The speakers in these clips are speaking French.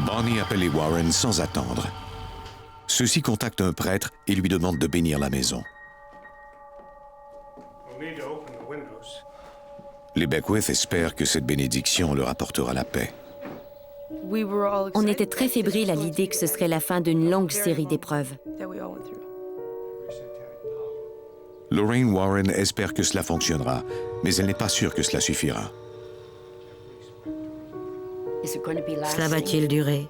Bonnie appelle les Warren sans attendre. Ceux-ci contactent un prêtre et lui demandent de bénir la maison. Les Beckwith espèrent que cette bénédiction leur apportera la paix. On était très fébriles à l'idée que ce serait la fin d'une longue série d'épreuves. Lorraine Warren espère que cela fonctionnera, mais elle n'est pas sûre que cela suffira. Cela va-t-il durer?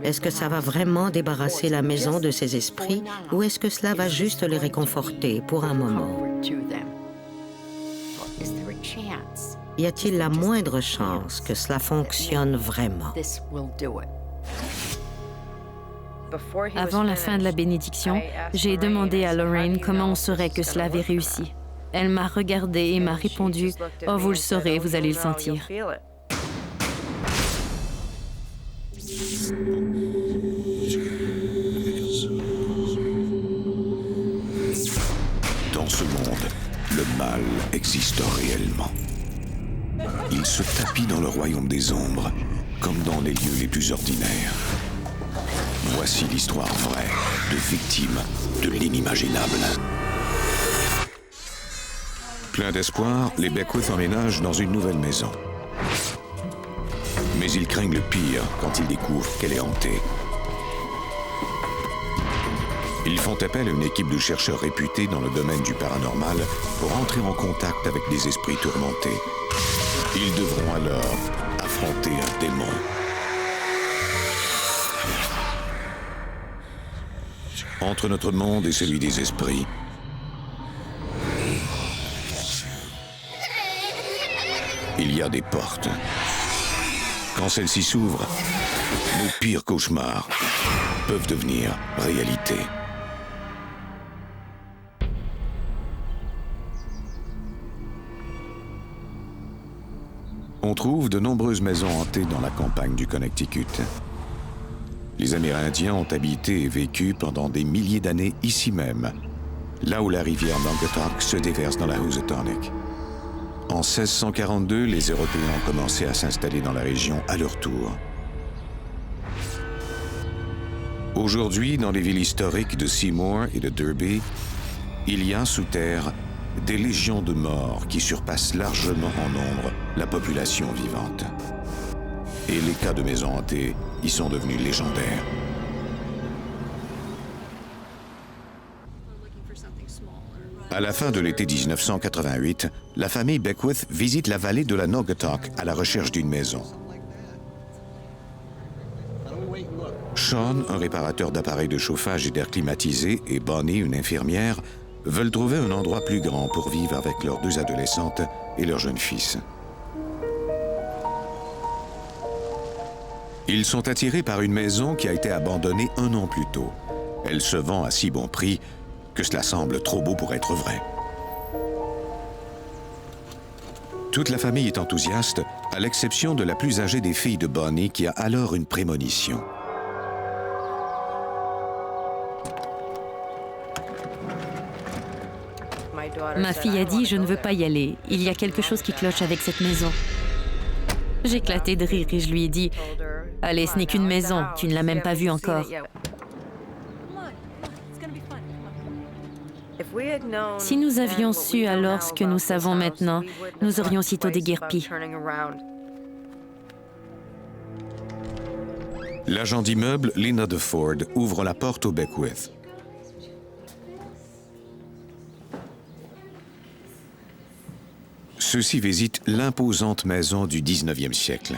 Est-ce que ça va vraiment débarrasser la maison de ces esprits ou est-ce que cela va juste les réconforter pour un moment? Y a-t-il la moindre chance que cela fonctionne vraiment? Avant la fin de la bénédiction, j'ai demandé à Lorraine comment on saurait que cela avait réussi. Elle m'a regardée et m'a répondu « Oh, vous le saurez, vous allez le sentir. » Dans ce monde, le mal existe réellement. Il se tapit dans le royaume des ombres, comme dans les lieux les plus ordinaires. Voici l'histoire vraie de victimes de l'inimaginable. Plein d'espoir, les Beckwith emménagent dans une nouvelle maison. Mais ils craignent le pire quand ils découvrent qu'elle est hantée. Ils font appel à une équipe de chercheurs réputés dans le domaine du paranormal pour entrer en contact avec des esprits tourmentés. Ils devront alors affronter un démon. Entre notre monde et celui des esprits, il y a des portes. Quand celles-ci s'ouvrent, nos pires cauchemars peuvent devenir réalité. On trouve de nombreuses maisons hantées dans la campagne du Connecticut. Les Amérindiens ont habité et vécu pendant des milliers d'années ici même, là où la rivière Naugatuck se déverse dans la Housatonic. En 1642, les Européens ont commencé à s'installer dans la région à leur tour. Aujourd'hui, dans les villes historiques de Seymour et de Derby, il y a sous terre des légions de morts qui surpassent largement en nombre la population vivante. Et les cas de maisons hantées y sont devenus légendaires. À la fin de l'été 1988, la famille Beckwith visite la vallée de la Naugatuck à la recherche d'une maison. Sean, un réparateur d'appareils de chauffage et d'air climatisé, et Bonnie, une infirmière, veulent trouver un endroit plus grand pour vivre avec leurs 2 adolescentes et leur jeune fils. Ils sont attirés par une maison qui a été abandonnée 1 an plus tôt. Elle se vend à si bon prix que cela semble trop beau pour être vrai. Toute la famille est enthousiaste, à l'exception de la plus âgée des filles de Bonnie qui a alors une prémonition. Ma fille a dit « Je ne veux pas y aller. Il y a quelque chose qui cloche avec cette maison. » J'ai éclaté de rire et je lui ai dit « Allez, ce n'est qu'une maison. Tu ne l'as même pas vue encore. » Si nous avions su alors ce que nous savons maintenant, nous aurions sitôt déguerpi. L'agent d'immeuble, Lena DeFord, ouvre la porte aux Beckwith. Ceux-ci visitent l'imposante maison du 19e siècle.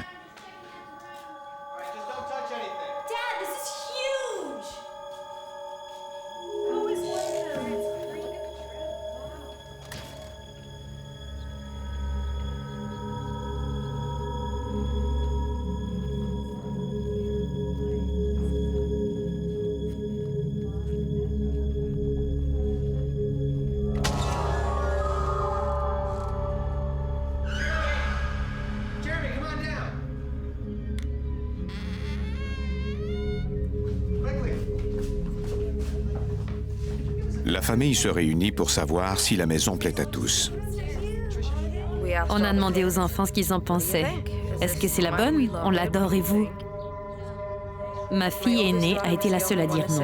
La famille se réunit pour savoir si la maison plaît à tous. On a demandé aux enfants ce qu'ils en pensaient. Est-ce que c'est la bonne? On l'adore et vous? Ma fille aînée a été la seule à dire non.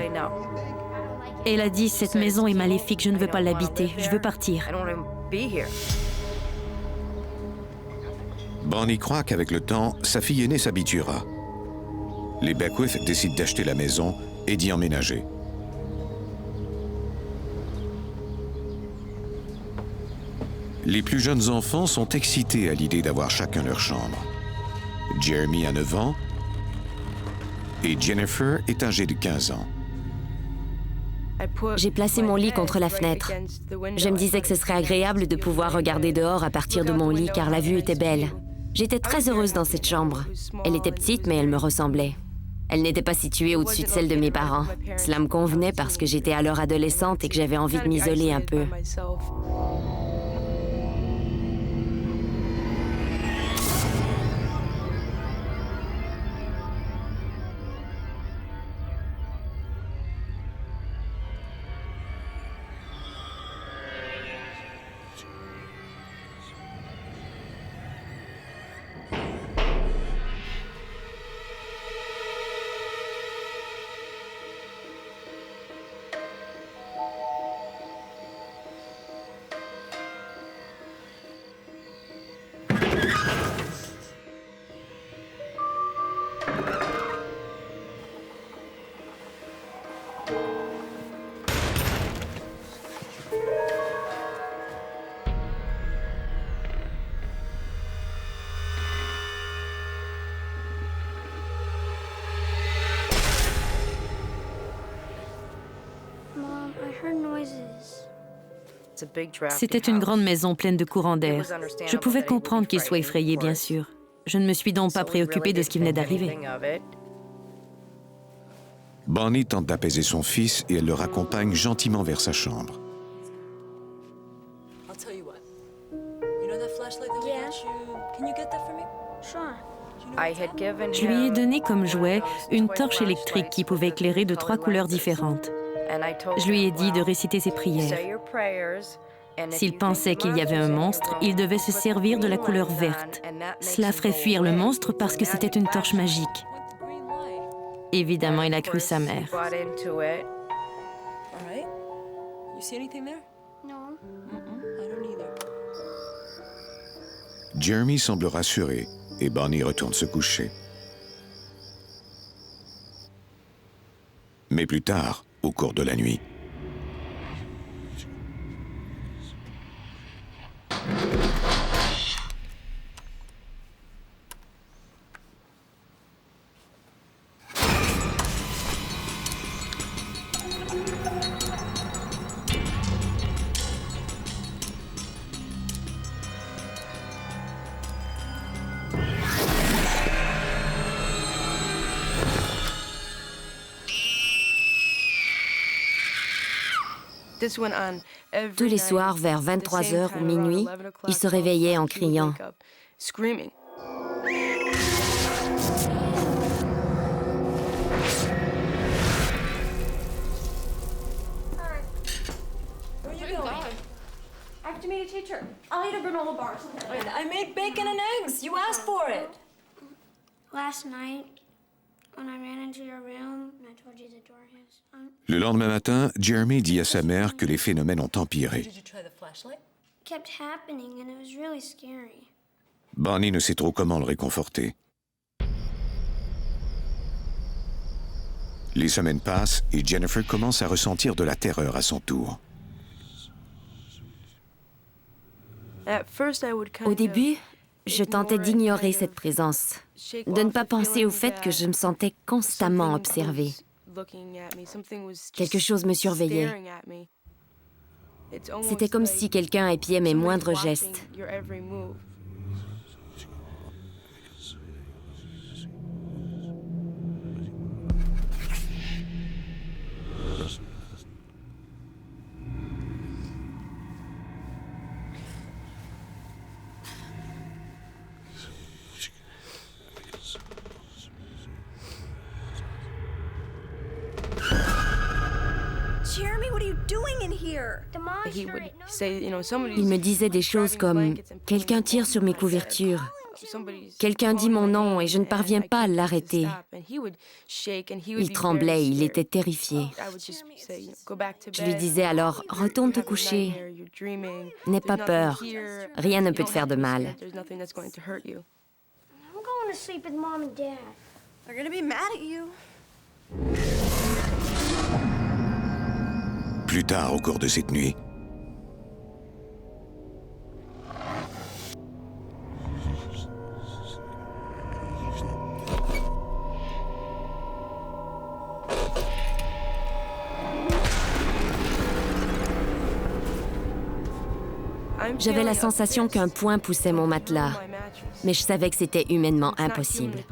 Elle a dit, cette maison est maléfique, je ne veux pas l'habiter, je veux partir. Bonnie croit qu'avec le temps, sa fille aînée s'habituera. Les Beckwith décident d'acheter la maison et d'y emménager. Les plus jeunes enfants sont excités à l'idée d'avoir chacun leur chambre. Jeremy a 9 ans et Jennifer est âgée de 15 ans. J'ai placé mon lit contre la fenêtre. Je me disais que ce serait agréable de pouvoir regarder dehors à partir de mon lit car la vue était belle. J'étais très heureuse dans cette chambre. Elle était petite mais elle me ressemblait. Elle n'était pas située au-dessus de celle de mes parents. Cela me convenait parce que j'étais alors adolescente et que j'avais envie de m'isoler un peu. C'était une grande maison pleine de courants d'air. Je pouvais comprendre qu'il soit effrayé, bien sûr. Je ne me suis donc pas préoccupée de ce qui venait d'arriver. Bonnie tente d'apaiser son fils et elle le raccompagne gentiment vers sa chambre. Je lui ai donné comme jouet une torche électrique qui pouvait éclairer de 3 couleurs différentes. Je lui ai dit de réciter ses prières. S'il pensait qu'il y avait un monstre, il devait se servir de la couleur verte. Cela ferait fuir le monstre parce que c'était une torche magique. Évidemment, il a cru sa mère. Jeremy semble rassuré et Bonnie retourne se coucher. Mais plus tard, au cours de la nuit, tous les soirs, vers 23h ou minuit, il se réveillait en criant. le lendemain matin, Jeremy dit à sa mère que les phénomènes ont empiré. Bonnie ne sait trop comment le réconforter. Les semaines passent et Jennifer commence à ressentir de la terreur à son tour. Au début, je tentais d'ignorer cette présence, de ne pas penser au fait que je me sentais constamment observée. Quelque chose me surveillait. C'était comme si quelqu'un épiait mes moindres gestes. Il me disait des choses comme « Quelqu'un tire sur mes couvertures » Quelqu'un dit mon nom et je ne parviens pas à l'arrêter. Il tremblait, il était terrifié. Je lui disais alors, retourne te coucher. N'aie pas peur, rien ne peut te faire de mal. Plus tard, au cours de cette nuit, j'avais la sensation qu'un poing poussait mon matelas, mais je savais que c'était humainement impossible.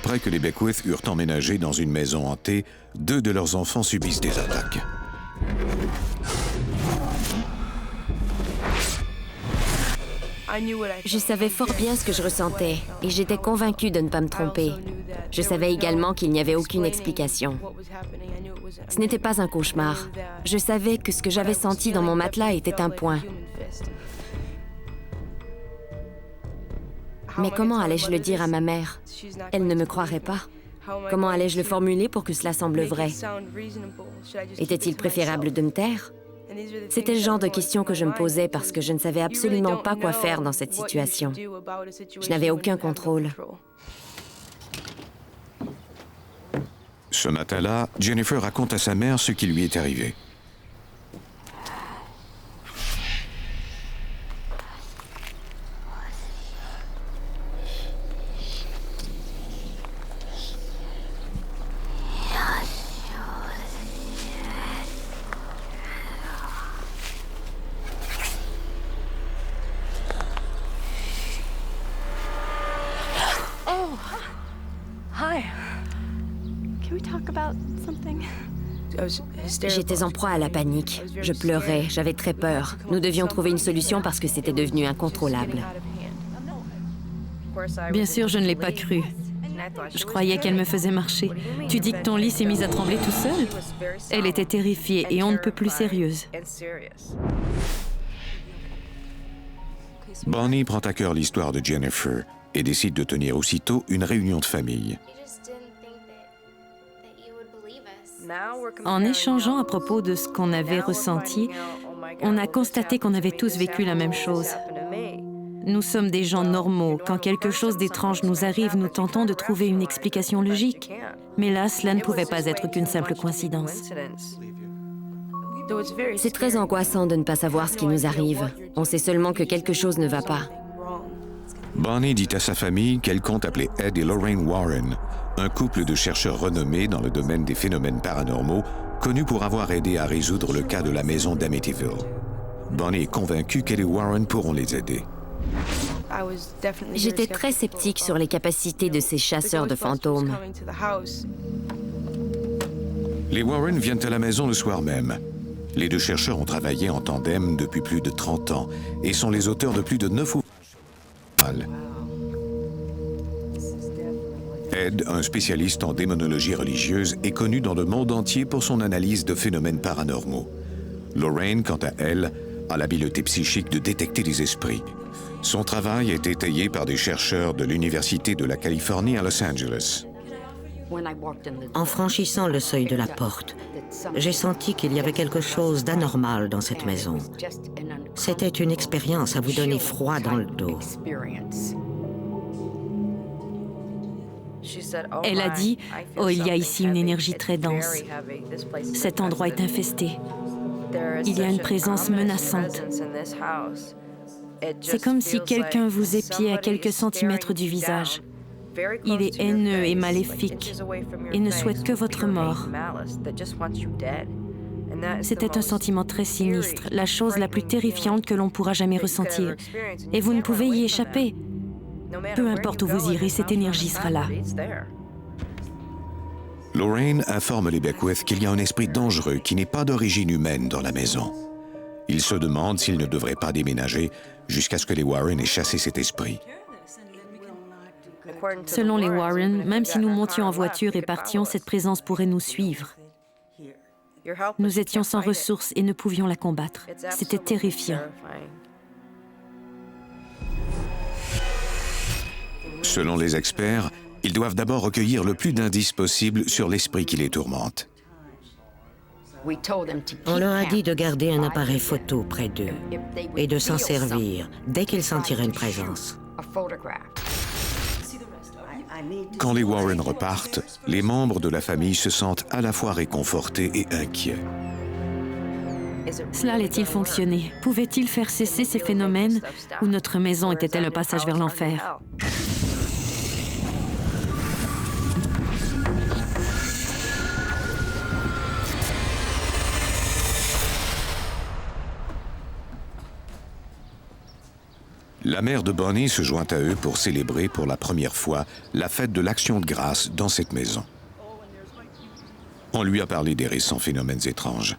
après que les Beckwith eurent emménagé dans une maison hantée, 2 de leurs enfants subissent des attaques. Je savais fort bien ce que je ressentais et j'étais convaincue de ne pas me tromper. Je savais également qu'il n'y avait aucune explication. Ce n'était pas un cauchemar. Je savais que ce que j'avais senti dans mon matelas était un poing. Mais comment allais-je le dire à ma mère? Elle ne me croirait pas. Comment allais-je le formuler pour que cela semble vrai? Était-il préférable de me taire? C'était le genre de questions que je me posais parce que je ne savais absolument pas quoi faire dans cette situation. Je n'avais aucun contrôle. Ce matin-là, Jennifer raconte à sa mère ce qui lui est arrivé. J'étais en proie à la panique. Je pleurais, j'avais très peur. Nous devions trouver une solution parce que c'était devenu incontrôlable. Bien sûr, je ne l'ai pas cru. Je croyais qu'elle me faisait marcher. Tu dis que ton lit s'est mis à trembler tout seul? Elle était terrifiée et on ne peut plus sérieuse. Bonnie prend à cœur l'histoire de Jennifer et décide de tenir aussitôt une réunion de famille. En échangeant à propos de ce qu'on avait ressenti, on a constaté qu'on avait tous vécu la même chose. Nous sommes des gens normaux. Quand quelque chose d'étrange nous arrive, nous tentons de trouver une explication logique. Mais là, cela ne pouvait pas être qu'une simple coïncidence. C'est très angoissant de ne pas savoir ce qui nous arrive. On sait seulement que quelque chose ne va pas. Bonnie dit à sa famille qu'elle compte appeler Ed et Lorraine Warren, un couple de chercheurs renommés dans le domaine des phénomènes paranormaux, connus pour avoir aidé à résoudre le cas de la maison d'Amityville. Bonnie est convaincue qu'elle et Warren pourront les aider. J'étais très sceptique sur les capacités de ces chasseurs de fantômes. Les Warren viennent à la maison le soir même. Les 2 chercheurs ont travaillé en tandem depuis plus de 30 ans et sont les auteurs de plus de 9 ouvrages. Ed, un spécialiste en démonologie religieuse, est connu dans le monde entier pour son analyse de phénomènes paranormaux. Lorraine, quant à elle, a l'habileté psychique de détecter les esprits. Son travail est étayé par des chercheurs de l'Université de la Californie à Los Angeles. En franchissant le seuil de la porte, j'ai senti qu'il y avait quelque chose d'anormal dans cette maison. C'était une expérience à vous donner froid dans le dos. Elle a dit, « Oh, il y a ici une énergie très dense. Cet endroit est infesté. Il y a une présence menaçante. C'est comme si quelqu'un vous épiait à quelques centimètres du visage. Il est haineux et maléfique et ne souhaite que votre mort. » C'était un sentiment très sinistre, la chose la plus terrifiante que l'on pourra jamais ressentir. Et vous ne pouvez y échapper. Peu importe où vous irez, cette énergie sera là. Lorraine informe les Beckwith qu'il y a un esprit dangereux qui n'est pas d'origine humaine dans la maison. Ils se demandent s'ils ne devraient pas déménager jusqu'à ce que les Warren aient chassé cet esprit. Selon les Warren, même si nous montions en voiture et partions, cette présence pourrait nous suivre. Nous étions sans ressources et ne pouvions la combattre. C'était terrifiant. Selon les experts, ils doivent d'abord recueillir le plus d'indices possible sur l'esprit qui les tourmente. On leur a dit de garder un appareil photo près d'eux et de s'en servir dès qu'ils sentiraient une présence. Quand les Warren repartent, les membres de la famille se sentent à la fois réconfortés et inquiets. Cela allait-il fonctionner? Pouvait-il faire cesser ces phénomènes? Ou notre maison était-elle un passage vers l'enfer? La mère de Bonnie se joint à eux pour célébrer pour la première fois la fête de l'Action de grâce dans cette maison. On lui a parlé des récents phénomènes étranges.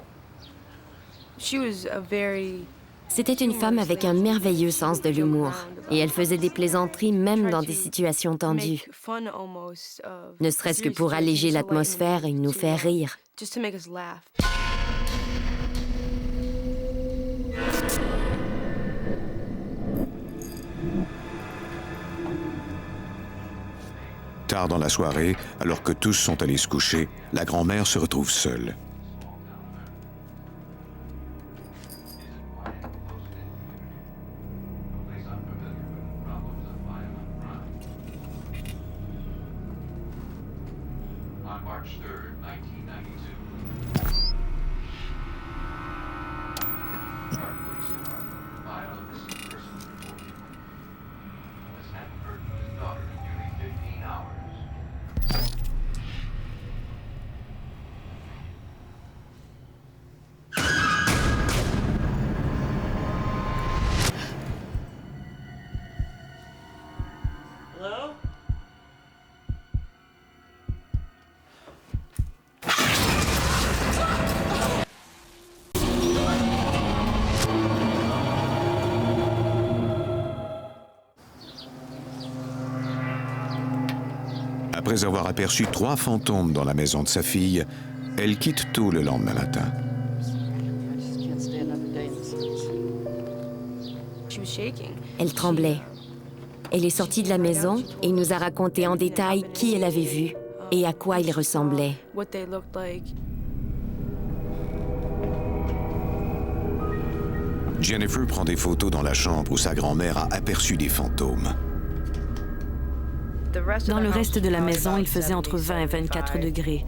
C'était une femme avec un merveilleux sens de l'humour, et elle faisait des plaisanteries même dans des situations tendues. Ne serait-ce que pour alléger l'atmosphère et nous faire rire. Tard dans la soirée, alors que tous sont allés se coucher, la grand-mère se retrouve seule. Après avoir aperçu 3 fantômes dans la maison de sa fille, elle quitte tôt le lendemain matin. Elle tremblait. Elle est sortie de la maison et nous a raconté en détail qui elle avait vu et à quoi ils ressemblaient. Jennifer prend des photos dans la chambre où sa grand-mère a aperçu des fantômes. Dans le reste de la maison, il faisait entre 20 et 24 degrés.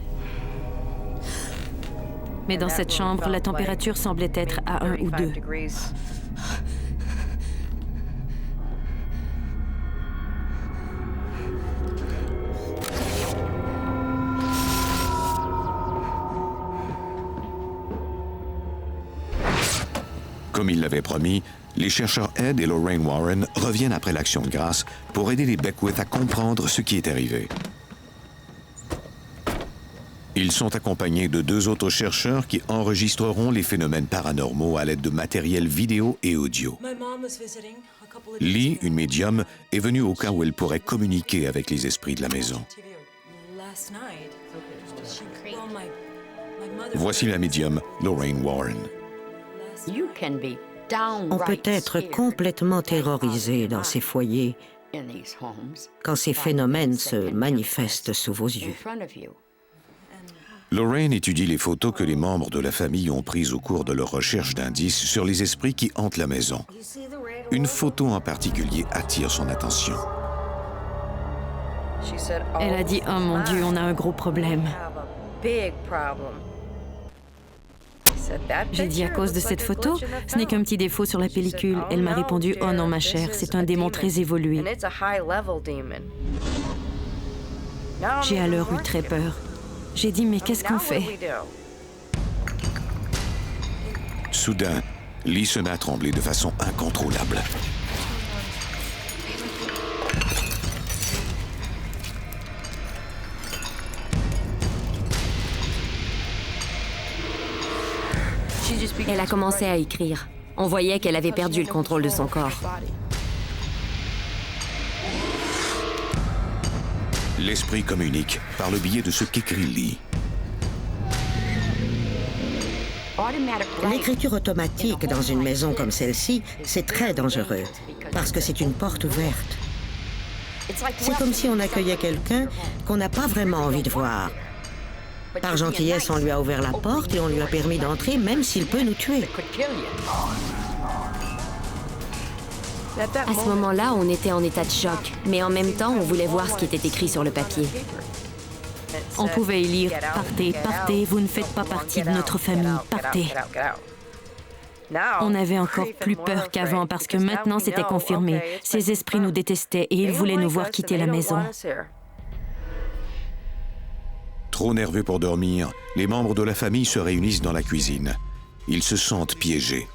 Mais dans cette chambre, la température semblait être à 1 ou 2. Comme il l'avait promis, les chercheurs Ed et Lorraine Warren reviennent après l'Action de grâce pour aider les Beckwith à comprendre ce qui est arrivé. Ils sont accompagnés de 2 autres chercheurs qui enregistreront les phénomènes paranormaux à l'aide de matériel vidéo et audio. Lee, une médium, est venue au cas où elle pourrait communiquer avec les esprits de la maison. Voici la médium Lorraine Warren. On peut être complètement terrorisé dans ces foyers quand ces phénomènes se manifestent sous vos yeux. Lorraine étudie les photos que les membres de la famille ont prises au cours de leur recherche d'indices sur les esprits qui hantent la maison. Une photo en particulier attire son attention. Elle a dit « Oh mon Dieu, on a un gros problème ». J'ai dit « À cause de cette photo, ce n'est qu'un petit défaut sur la pellicule ». Elle m'a répondu « Oh non, ma chère, c'est un démon très évolué ». J'ai alors eu très peur. J'ai dit « Mais qu'est-ce qu'on fait ?» Soudain, Lee se met à trembler de façon incontrôlable. Elle a commencé à écrire. On voyait qu'elle avait perdu le contrôle de son corps. L'esprit communique par le biais de ce qu'écrit Lee. L'écriture automatique dans une maison comme celle-ci, c'est très dangereux, parce que c'est une porte ouverte. C'est comme si on accueillait quelqu'un qu'on n'a pas vraiment envie de voir. Par gentillesse, on lui a ouvert la porte et on lui a permis d'entrer, même s'il peut nous tuer. À ce moment-là, on était en état de choc, mais en même temps, on voulait voir ce qui était écrit sur le papier. On pouvait y lire « Partez, partez, vous ne faites pas partie de notre famille, partez ». On avait encore plus peur qu'avant parce que maintenant c'était confirmé. Ces esprits nous détestaient et ils voulaient nous voir quitter la maison. Trop nerveux pour dormir, les membres de la famille se réunissent dans la cuisine. Ils se sentent piégés.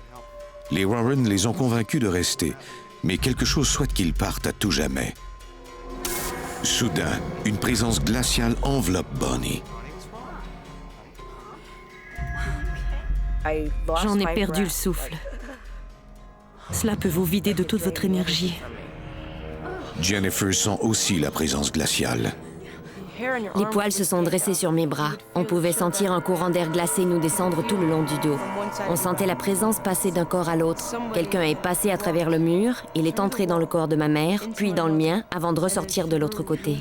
Les Warren les ont convaincus de rester, mais quelque chose souhaite qu'ils partent à tout jamais. Soudain, une présence glaciale enveloppe Bonnie. J'en ai perdu le souffle. Cela peut vous vider de toute votre énergie. Jennifer sent aussi la présence glaciale. Les poils se sont dressés sur mes bras. On pouvait sentir un courant d'air glacé nous descendre tout le long du dos. On sentait la présence passer d'un corps à l'autre. Quelqu'un est passé à travers le mur, il est entré dans le corps de ma mère, puis dans le mien, avant de ressortir de l'autre côté.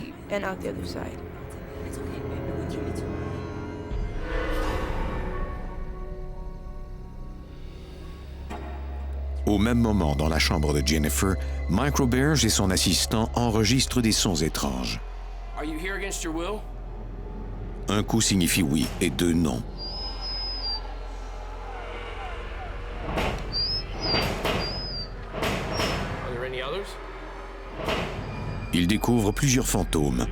Au même moment, dans la chambre de Jennifer, Mike Roberge et son assistant enregistrent des sons étranges. Are you here against your will? Un coup signifie oui et deux non. Are there any others? Ils découvrent plusieurs fantômes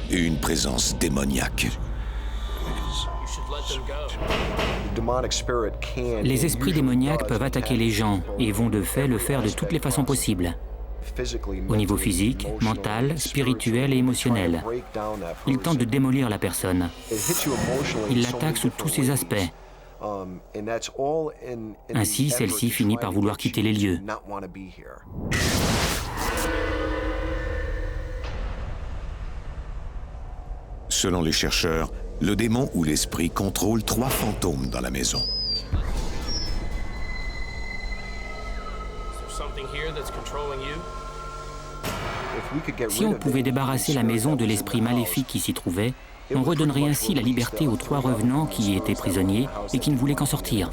et une présence démoniaque. You should let them go. Les esprits démoniaques peuvent attaquer les gens et vont de fait le faire de toutes les façons possibles. Au niveau physique, mental, spirituel et émotionnel. Ils tentent de démolir la personne. Ils l'attaquent sous tous ses aspects. Ainsi, celle-ci finit par vouloir quitter les lieux. Selon les chercheurs, le démon ou l'esprit contrôle 3 fantômes dans la maison. Si on pouvait débarrasser la maison de l'esprit maléfique qui s'y trouvait, on redonnerait ainsi la liberté aux 3 revenants qui y étaient prisonniers et qui ne voulaient qu'en sortir.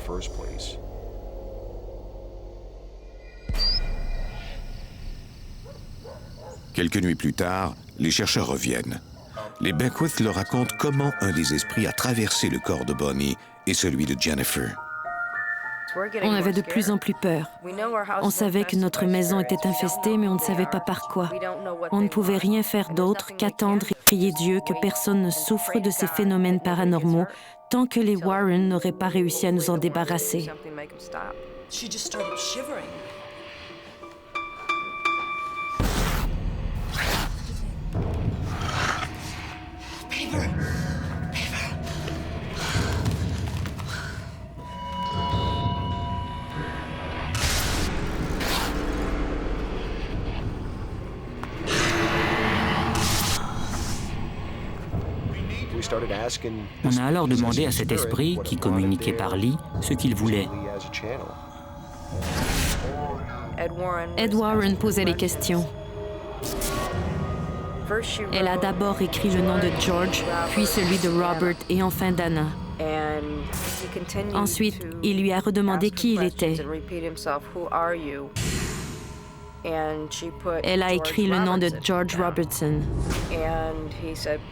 Quelques nuits plus tard, les chercheurs reviennent. Les Beckwith leur racontent comment un des esprits a traversé le corps de Bonnie et celui de Jennifer. On avait de plus en plus peur. On savait que notre maison était infestée, mais on ne savait pas par quoi. On ne pouvait rien faire d'autre qu'attendre et prier Dieu que personne ne souffre de ces phénomènes paranormaux tant que les Warren n'auraient pas réussi à nous en débarrasser. On a alors demandé à cet esprit, qui communiquait par Lee, ce qu'il voulait. Ed Warren posait les questions. Elle a d'abord écrit le nom de George, puis celui de Robert et enfin d'Anna. Ensuite, il lui a redemandé qui il était. Elle a écrit le nom de George Robertson.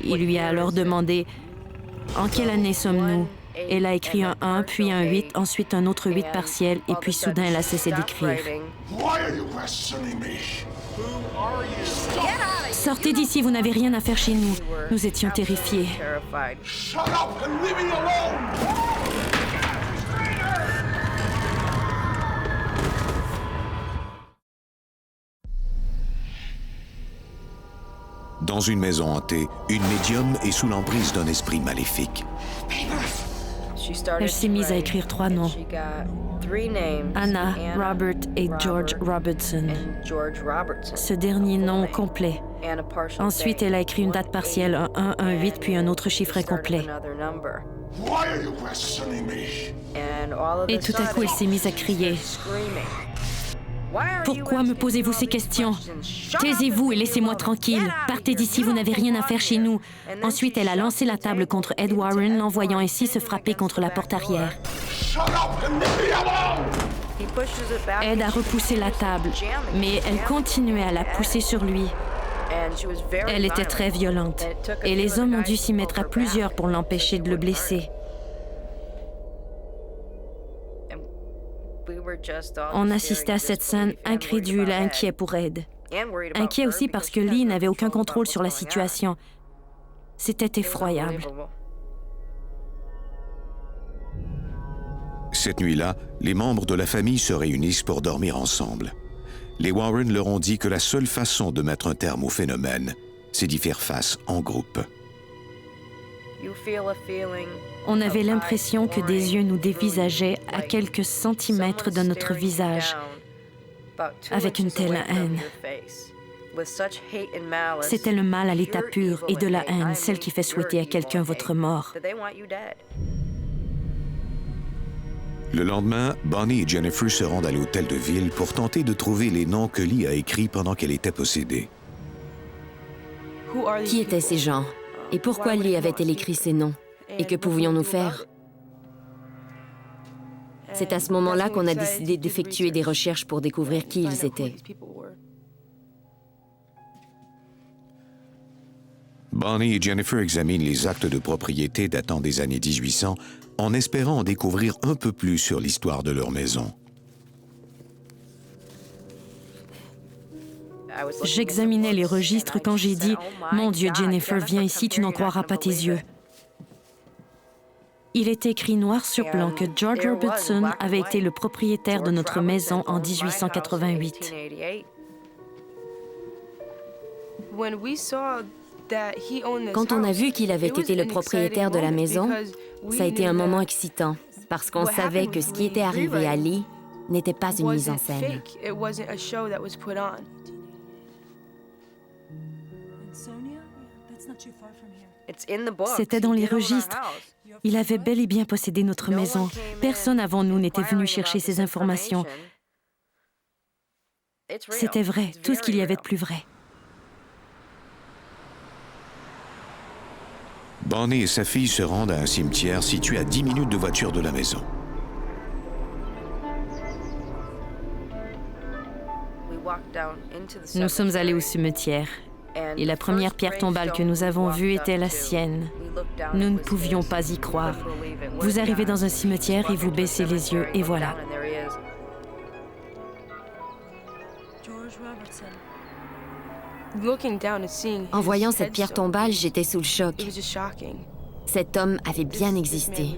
Il lui a alors demandé « En quelle année sommes-nous » Elle a écrit un 1, puis un 8, ensuite un autre 8 partiel, et puis soudain elle a cessé d'écrire. « Sortez d'ici, vous n'avez rien à faire chez nous. » Nous étions terrifiés. Dans une maison hantée, une médium est sous l'emprise d'un esprit maléfique. Elle s'est mise à écrire 3 noms. Anna, Robert et George Robertson. Ce dernier nom complet. Ensuite, elle a écrit une date partielle, un 1, un 8, puis un autre chiffre incomplet. Et tout à coup, elle s'est mise à crier. Pourquoi me posez-vous ces questions? Taisez-vous et laissez-moi tranquille. Partez d'ici, vous n'avez rien à faire chez nous. Ensuite, elle a lancé la table contre Ed Warren, l'envoyant ainsi se frapper contre la porte arrière. Ed a repoussé la table, mais elle continuait à la pousser sur lui. Elle était très violente, et les hommes ont dû s'y mettre à plusieurs pour l'empêcher de le blesser. On assistait à cette scène incrédule et inquiet pour Ed. Inquiet aussi parce que Lee n'avait aucun contrôle sur la situation. C'était effroyable. Cette nuit-là, les membres de la famille se réunissent pour dormir ensemble. Les Warren leur ont dit que la seule façon de mettre un terme au phénomène, c'est d'y faire face en groupe. On avait l'impression que des yeux nous dévisageaient à quelques centimètres de notre visage, avec une telle haine. C'était le mal à l'état pur et de la haine, celle qui fait souhaiter à quelqu'un votre mort. Le lendemain, Bonnie et Jennifer se rendent à l'hôtel de ville pour tenter de trouver les noms que Lee a écrits pendant qu'elle était possédée. Qui étaient ces gens? Et pourquoi Lee avait-elle écrit ces noms? Et que pouvions-nous faire? C'est à ce moment-là qu'on a décidé d'effectuer des recherches pour découvrir qui ils étaient. Bonnie et Jennifer examinent les actes de propriété datant des années 1800 en espérant en découvrir un peu plus sur l'histoire de leur maison. J'examinais les registres quand j'ai dit « Mon Dieu, Jennifer, viens ici, tu n'en croiras pas tes yeux. » Il est écrit noir sur blanc que George Robertson avait été le propriétaire de notre maison en 1888. Quand on a vu qu'il avait été le propriétaire de la maison, ça a été un moment excitant, parce qu'on savait que ce qui était arrivé à Lee n'était pas une mise en scène. C'était dans les registres. Il avait bel et bien possédé notre maison. Personne avant nous n'était venu chercher ces informations. C'était vrai, tout ce qu'il y avait de plus vrai. Bonnie et sa fille se rendent à un cimetière situé à 10 minutes de voiture de la maison. Nous sommes allés au cimetière. Et la première pierre tombale que nous avons vue était la sienne. Nous ne pouvions pas y croire. Vous arrivez dans un cimetière et vous baissez les yeux, et voilà. En voyant cette pierre tombale, j'étais sous le choc. Cet homme avait bien existé.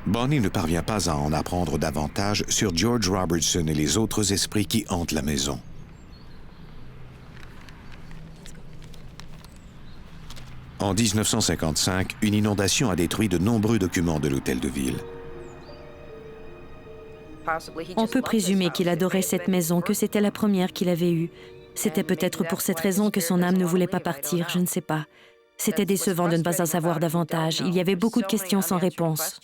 Bonnie ne parvient pas à en apprendre davantage sur George Robertson et les autres esprits qui hantent la maison. En 1955, une inondation a détruit de nombreux documents de l'hôtel de ville. On peut présumer qu'il adorait cette maison, que c'était la première qu'il avait eue. C'était peut-être pour cette raison que son âme ne voulait pas partir, je ne sais pas. C'était décevant de ne pas en savoir davantage. Il y avait beaucoup de questions sans réponse.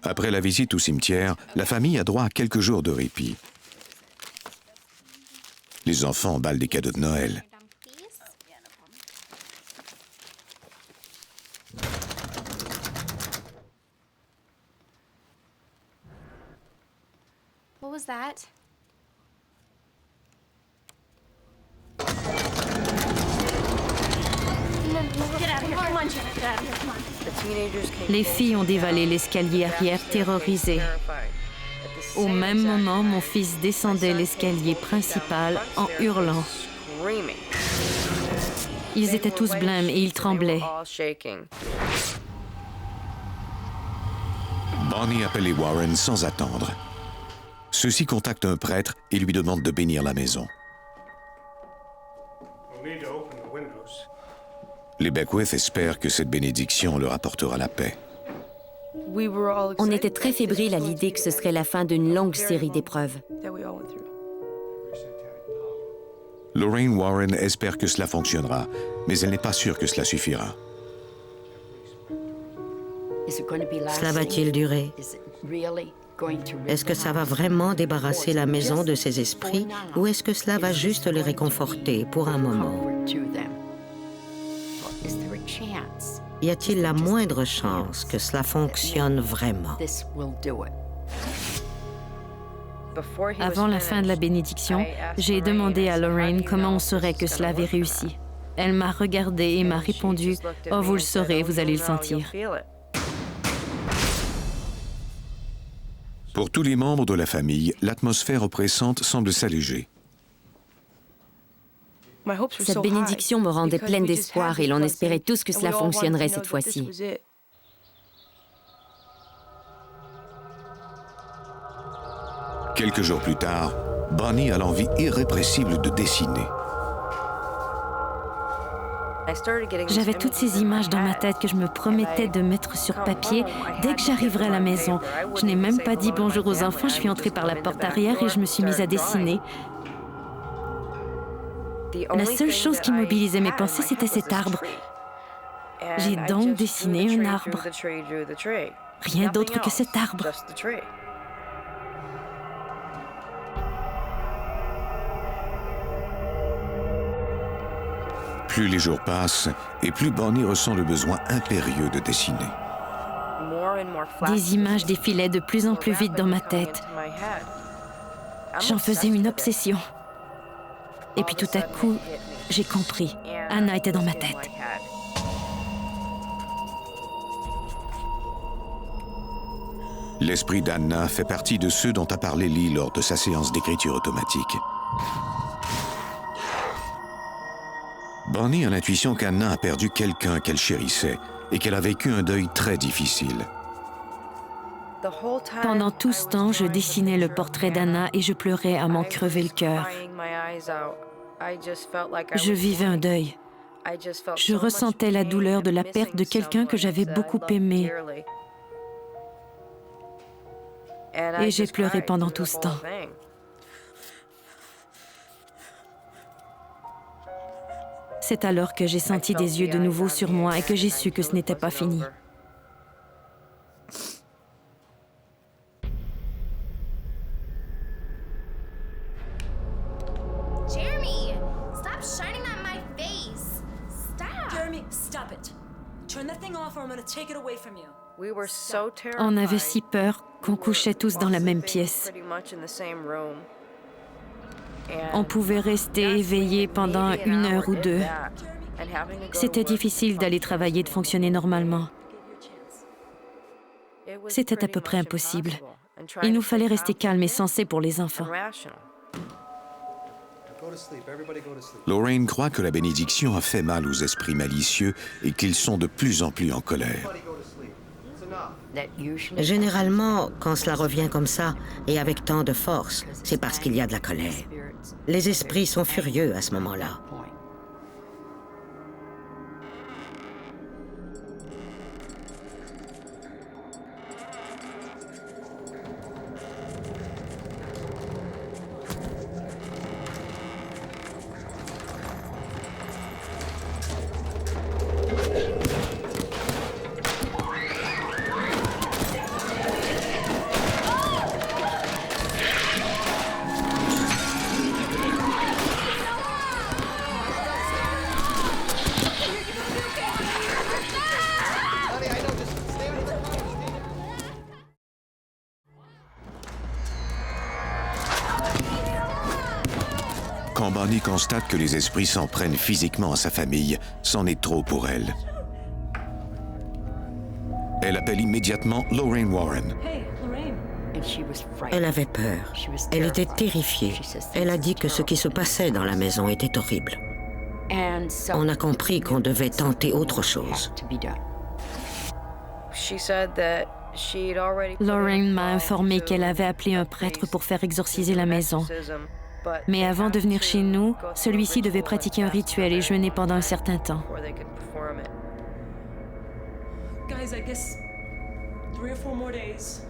Après la visite au cimetière, la famille a droit à quelques jours de répit. Les enfants emballent des cadeaux de Noël. What was that? Les filles ont dévalé l'escalier arrière, terrorisées. Au même moment, mon fils descendait l'escalier principal en hurlant. Ils étaient tous blêmes et ils tremblaient. Bonnie appelle les Warren sans attendre. Ceux-ci contactent un prêtre et lui demandent de bénir la maison. Les Beckwith espèrent que cette bénédiction leur apportera la paix. On était très fébriles à l'idée que ce serait la fin d'une longue série d'épreuves. Lorraine Warren espère que cela fonctionnera, mais elle n'est pas sûre que cela suffira. Cela va-t-il durer? Est-ce que ça va vraiment débarrasser la maison de ces esprits ou est-ce que cela va juste les réconforter pour un moment? Y a-t-il la moindre chance que cela fonctionne vraiment? Avant la fin de la bénédiction, j'ai demandé à Lorraine comment on saurait que cela avait réussi. Elle m'a regardée et m'a répondu « Oh, vous le saurez, vous allez le sentir. » Pour tous les membres de la famille, l'atmosphère oppressante semble s'alléger. Cette bénédiction me rendait pleine d'espoir et l'on espérait tous que cela fonctionnerait cette fois-ci. Quelques jours plus tard, Bonnie a l'envie irrépressible de dessiner. J'avais toutes ces images dans ma tête que je me promettais de mettre sur papier dès que j'arriverais à la maison. Je n'ai même pas dit bonjour aux enfants, je suis entrée par la porte arrière et je me suis mise à dessiner. La seule chose qui mobilisait mes pensées, c'était cet arbre. J'ai donc dessiné un arbre. Rien d'autre que cet arbre. Plus les jours passent, et plus Bonnie ressent le besoin impérieux de dessiner. Des images défilaient de plus en plus vite dans ma tête. J'en faisais une obsession. Et puis tout à coup, j'ai compris. Anna était dans ma tête. L'esprit d'Anna fait partie de ceux dont a parlé Lee lors de sa séance d'écriture automatique. Bonnie a l'intuition qu'Anna a perdu quelqu'un qu'elle chérissait et qu'elle a vécu un deuil très difficile. Pendant tout ce temps, je dessinais le portrait d'Anna et je pleurais à m'en crever le cœur. Je vivais un deuil. Je ressentais la douleur de la perte de quelqu'un que j'avais beaucoup aimé. Et j'ai pleuré pendant tout ce temps. C'est alors que j'ai senti des yeux de nouveau sur moi et que j'ai su que ce n'était pas fini. Jeremy, stop shining at my face. Stop. Jeremy, stop it. Turn that thing off or I'm gonna take it away from you. On avait si peur qu'on couchait tous dans la même pièce. On pouvait rester éveillé pendant 1 heure ou 2. C'était difficile d'aller travailler, de fonctionner normalement. C'était à peu près impossible. Il nous fallait rester calmes et sensés pour les enfants. Lorraine croit que la bénédiction a fait mal aux esprits malicieux et qu'ils sont de plus en plus en colère. Généralement, quand cela revient comme ça et avec tant de force, c'est parce qu'il y a de la colère. Les esprits sont furieux à ce moment-là. Quand Bonnie constate que les esprits s'en prennent physiquement à sa famille, c'en est trop pour elle. Elle appelle immédiatement Lorraine Warren. Elle avait peur. Elle était terrifiée. Elle a dit que ce qui se passait dans la maison était horrible. On a compris qu'on devait tenter autre chose. Lorraine m'a informé qu'elle avait appelé un prêtre pour faire exorciser la maison. Mais avant de venir chez nous, celui-ci devait pratiquer un rituel et jeûner pendant un certain temps. Guys, I guess 3 or 4 more days.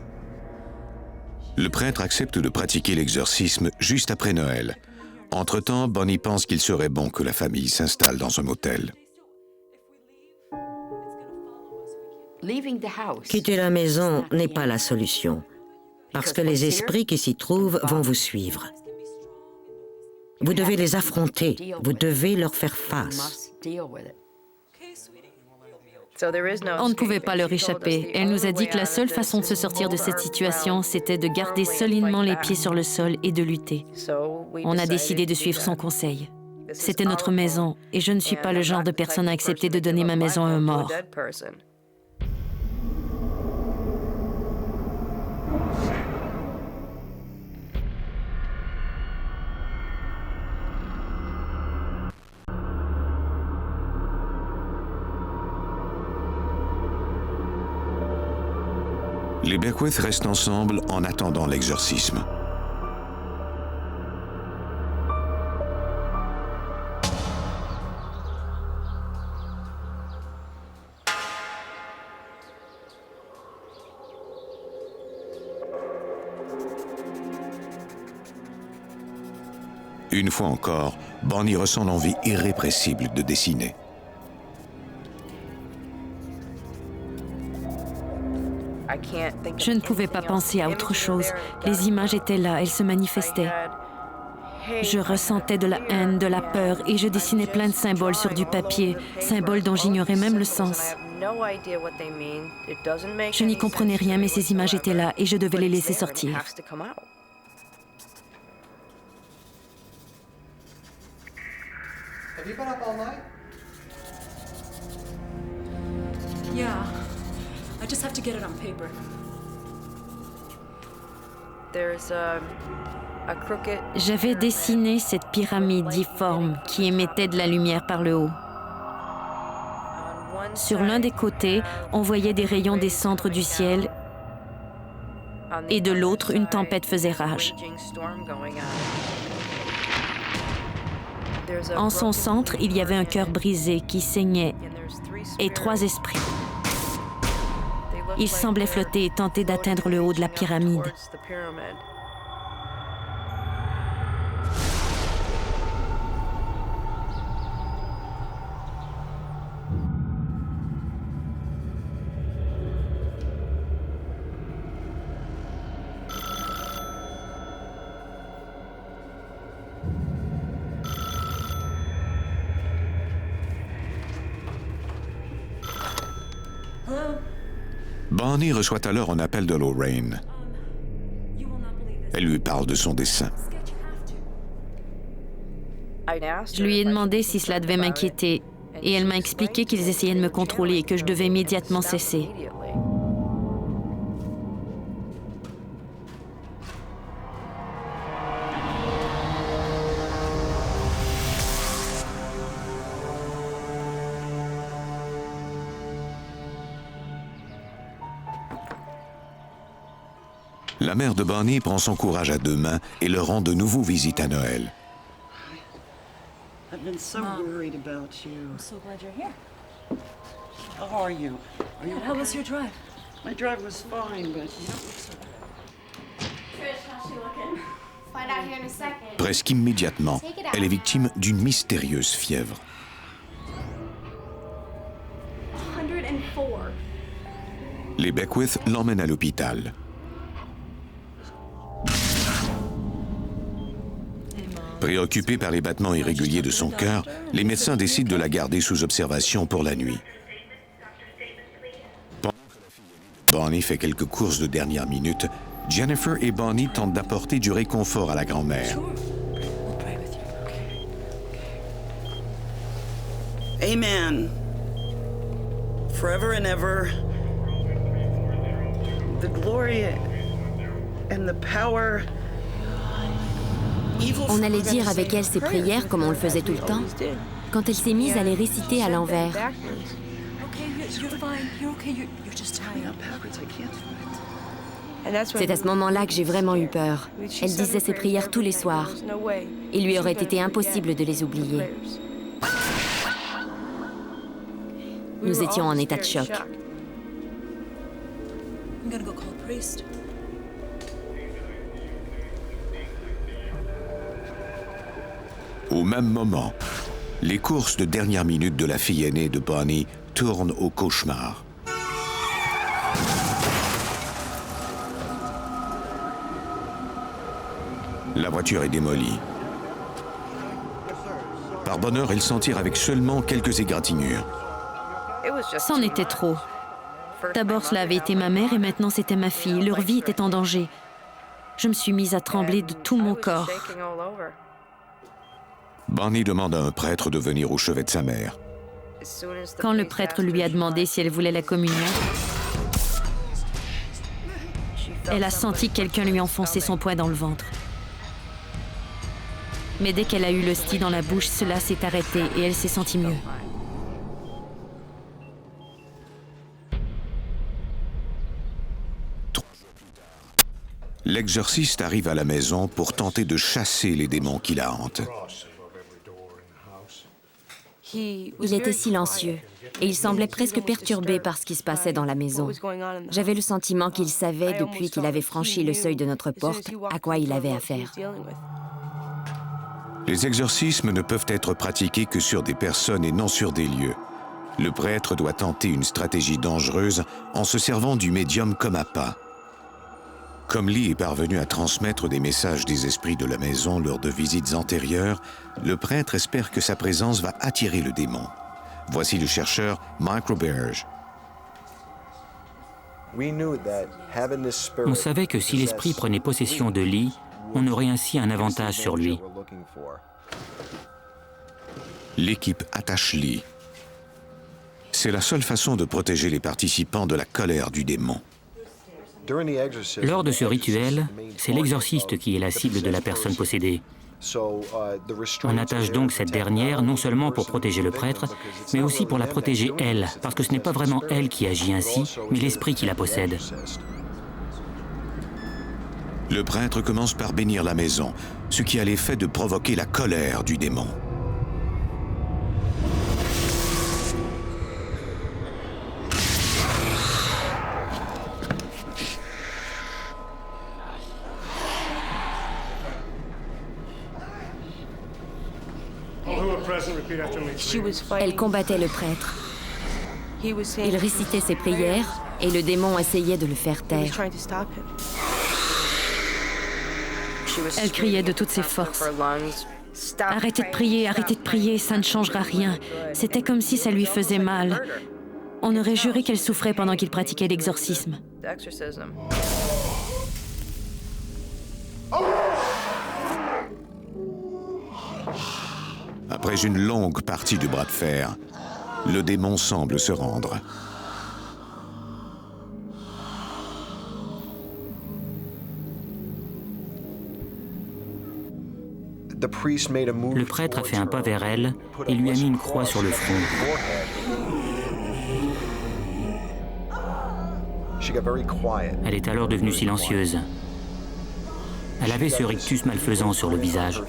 Le prêtre accepte de pratiquer l'exorcisme juste après Noël. Entre-temps, Bonnie pense qu'il serait bon que la famille s'installe dans un motel. Quitter la maison n'est pas la solution, parce que les esprits qui s'y trouvent vont vous suivre. Vous devez les affronter, vous devez leur faire face. On ne pouvait pas leur échapper. Elle nous a dit que la seule façon de se sortir de cette situation, c'était de garder solidement les pieds sur le sol et de lutter. On a décidé de suivre son conseil. C'était notre maison, et je ne suis pas le genre de personne à accepter de donner ma maison à un mort. Les Beckwith restent ensemble en attendant l'exorcisme. Une fois encore, Bonnie ressent l'envie irrépressible de dessiner. Je ne pouvais pas penser à autre chose. Les images étaient là, elles se manifestaient. Je ressentais de la haine, de la peur, et je dessinais plein de symboles sur du papier, symboles dont j'ignorais même le sens. Je n'y comprenais rien, mais ces images étaient là, et je devais les laisser sortir. Have you been up all night? Yeah. I just have to get it on paper. J'avais dessiné cette pyramide difforme qui émettait de la lumière par le haut. Sur l'un des côtés, on voyait des rayons descendre du ciel et de l'autre, une tempête faisait rage. En son centre, il y avait un cœur brisé qui saignait et 3 esprits. Ils semblaient flotter et tenter d'atteindre le haut de la pyramide. Bonnie reçoit alors un appel de Lorraine. Elle lui parle de son dessin. Je lui ai demandé si cela devait m'inquiéter et elle m'a expliqué qu'ils essayaient de me contrôler et que je devais immédiatement cesser. La mère de Bonnie prend son courage à 2 mains et leur rend de nouveau visite à Noël. I've been so worried about you. I'm so glad you're here. How are you? Are you How was your drive? My drive was fine, but you don't look so bad. Trish, how's she looking? Find out here in a second. Presque immédiatement, elle est victime d'une mystérieuse fièvre. 104. Les Beckwith l'emmènent à l'hôpital. Préoccupés par les battements irréguliers de son cœur, les médecins décident de la garder sous observation pour la nuit. Bonnie fait quelques courses de dernière minute. Jennifer et Bonnie tentent d'apporter du réconfort à la grand-mère. Amen. Forever and ever, the glory and the power. On allait dire avec elle ses prières comme on le faisait tout le temps. Quand elle s'est mise à les réciter à l'envers. You're fine. You're okay. You're just tired. C'est à ce moment-là que j'ai vraiment eu peur. Elle disait ses prières tous les soirs. Il lui aurait été impossible de les oublier. Nous étions en état de choc. I'm gonna go call a priest. Au même moment, les courses de dernière minute de la fille aînée de Bonnie tournent au cauchemar. La voiture est démolie. Par bonheur, ils s'en tirent avec seulement quelques égratignures. C'en était trop. D'abord, cela avait été ma mère et maintenant c'était ma fille. Leur vie était en danger. Je me suis mise à trembler de tout mon corps. Bonnie demande à un prêtre de venir au chevet de sa mère. Quand le prêtre lui a demandé si elle voulait la communion, elle a senti que quelqu'un lui enfonçait son poing dans le ventre. Mais dès qu'elle a eu l'hostie dans la bouche, cela s'est arrêté et elle s'est sentie mieux. L'exorciste arrive à la maison pour tenter de chasser les démons qui la hantent. Il était silencieux et il semblait presque perturbé par ce qui se passait dans la maison. J'avais le sentiment qu'il savait, depuis qu'il avait franchi le seuil de notre porte, à quoi il avait affaire. Les exorcismes ne peuvent être pratiqués que sur des personnes et non sur des lieux. Le prêtre doit tenter une stratégie dangereuse en se servant du médium comme appât. Comme Lee est parvenu à transmettre des messages des esprits de la maison lors de visites antérieures, le prêtre espère que sa présence va attirer le démon. Voici le chercheur Mike Roberge. On savait que si l'esprit prenait possession de Lee, on aurait ainsi un avantage sur lui. L'équipe attache Lee. C'est la seule façon de protéger les participants de la colère du démon. Lors de ce rituel, c'est l'exorciste qui est la cible de la personne possédée. On attache donc cette dernière non seulement pour protéger le prêtre, mais aussi pour la protéger elle, parce que ce n'est pas vraiment elle qui agit ainsi, mais l'esprit qui la possède. Le prêtre commence par bénir la maison, ce qui a l'effet de provoquer la colère du démon. Elle combattait le prêtre. Il récitait ses prières et le démon essayait de le faire taire. Elle criait de toutes ses forces. Arrêtez de prier, ça ne changera rien. C'était comme si ça lui faisait mal. On aurait juré qu'elle souffrait pendant qu'il pratiquait l'exorcisme. Après une longue partie du bras de fer, le démon semble se rendre. Le prêtre a fait un pas vers elle et lui a mis une croix sur le front. Elle est alors devenue silencieuse. Elle avait ce rictus malfaisant sur le visage.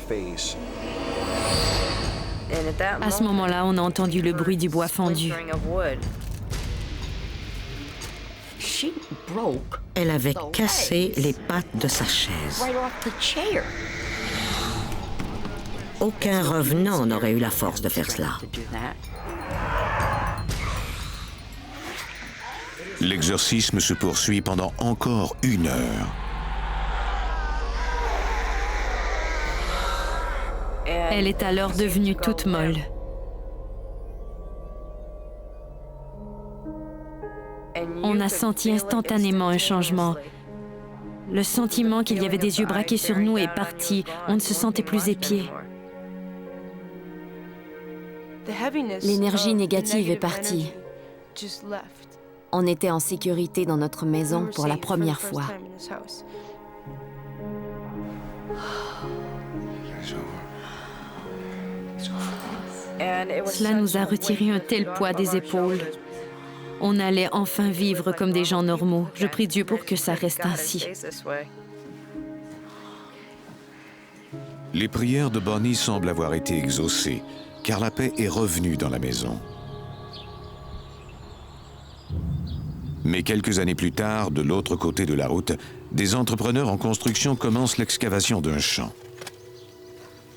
À ce moment-là, on a entendu le bruit du bois fendu. Elle avait cassé les pattes de sa chaise. Aucun revenant n'aurait eu la force de faire cela. L'exorcisme se poursuit pendant encore 1 heure. Elle est alors devenue toute molle. On a senti instantanément un changement. Le sentiment qu'il y avait des yeux braqués sur nous est parti. On ne se sentait plus épié. L'énergie négative est partie. On était en sécurité dans notre maison pour la première fois. Cela nous a retiré un tel poids des épaules. On allait enfin vivre comme des gens normaux. Je prie Dieu pour que ça reste ainsi. Les prières de Bonnie semblent avoir été exaucées, car la paix est revenue dans la maison. Mais quelques années plus tard, de l'autre côté de la route, des entrepreneurs en construction commencent l'excavation d'un champ.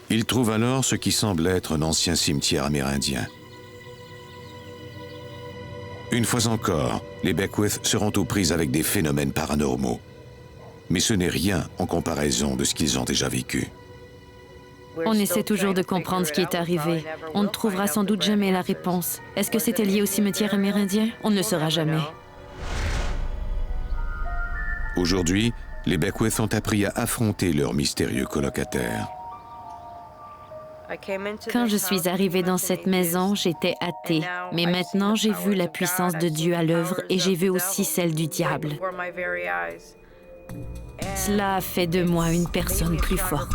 Ils trouvent alors ce qui semble être un ancien cimetière amérindien. Une fois encore, les Beckwith seront aux prises avec des phénomènes paranormaux. Mais ce n'est rien en comparaison de ce qu'ils ont déjà vécu. On essaie toujours de comprendre ce qui est arrivé. On ne trouvera sans doute jamais la réponse. Est-ce que c'était lié au cimetière amérindien? On ne le saura jamais. Aujourd'hui, les Beckwith ont appris à affronter leur mystérieux colocataire. Quand je suis arrivée dans cette maison, j'étais athée. Mais maintenant, j'ai vu la puissance de Dieu à l'œuvre et j'ai vu aussi celle du diable. Cela a fait de moi une personne plus forte.